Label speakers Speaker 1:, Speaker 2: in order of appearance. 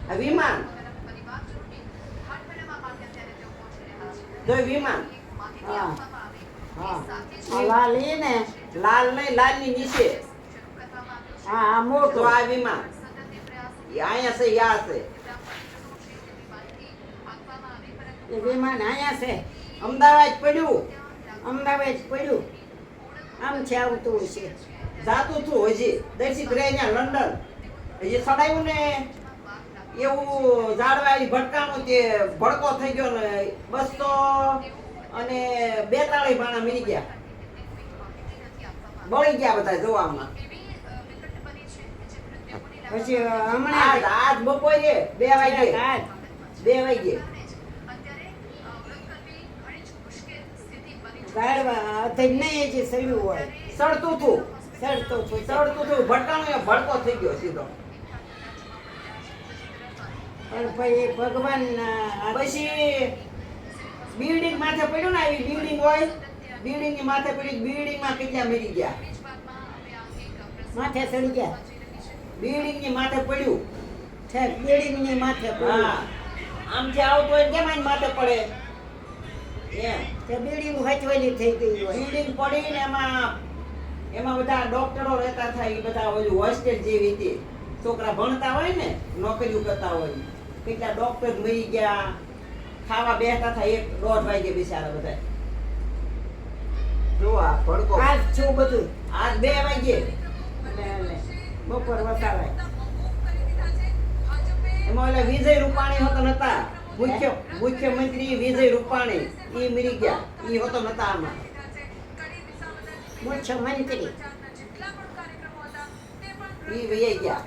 Speaker 1: આ વિમાન જો વિમાન
Speaker 2: હા હા આ લાલ ઈ ને
Speaker 1: લાલ નહીં, લાલની નીચે
Speaker 2: હા આ
Speaker 1: તો
Speaker 2: મોટું
Speaker 1: આ વિમાન ઈ અહીંયા છે, યા છે.
Speaker 2: એ વિમાન અહીંયા છે
Speaker 1: અમદાવાદ પડ્યું,
Speaker 2: અમદાવાદ પડ્યું આમ છે આવતું હશે
Speaker 1: જાતું તું હજી દર્શિત રહે ત્યાં લંડન હજી સડાયું ને એવું ઝાડવાળી ભટકાણું તે ભડકો થઈ ગયો ને 200 અને 42 ભાણા મરી ગયા, બળી ગયા બધા જોવામાં.
Speaker 2: પછી
Speaker 1: આજ
Speaker 2: હમણાં
Speaker 1: આજ બપોરે 2 વાગે
Speaker 2: આજ
Speaker 1: 2 વાગે
Speaker 2: ગાળવા અધર નહીં હજી સડ્યું હોય
Speaker 1: સડતું તું
Speaker 2: સડતો તો
Speaker 1: સડતું તું ભટકાણું એ ભડકો થઈ ગયો સીધો.
Speaker 2: પણ પછી ભગવાન
Speaker 1: પછી બિલ્ડિંગ માથે પડ્યું ને, આવી બિલ્ડિંગ હોય, બિલ્ડિંગ ની માથે પડી, બિલ્ડિંગ માં કેટલા મરી ગયા,
Speaker 2: માથે ચડી ગયા
Speaker 1: બિલ્ડિંગ ની માથે પડ્યું.
Speaker 2: છે બિલ્ડિંગ ની માથે
Speaker 1: હા
Speaker 2: પડ્યું.
Speaker 1: આમ જે આવતો હોય ને કેમ આની માથે પડે એમ.
Speaker 2: તે બિલ્ડિંગ હચવેલી થઈ ગઈ હોય
Speaker 1: બિલ્ડિંગ પડી ને એમાં બધા ડોક્ટરો રહેતા થાય, એ બધા ઓલું હોસ્ટેલ જેવી હતી, છોકરા ભણતા હોય ને નોકરીઓ કરતા હોય, કેટલા ડોક્ટર મરી ગયા, ખાવા બેસતા થાય 1-1.5 વાગે બિચારા બધા. જો આ ભડકો
Speaker 2: આજ છું બધું
Speaker 1: આજ 2 વાગે
Speaker 2: લે બપોર વસાવાય
Speaker 1: એમાં ઓલા વિજય રૂપાણી હોતો નતા, મુખ્યમંત્રી વિજય રૂપાણી ઈ મરી ગયા, ઈ હોતો નતા આમાં.
Speaker 2: મુખ્યમંત્રી
Speaker 1: ઈ વહી ગયા.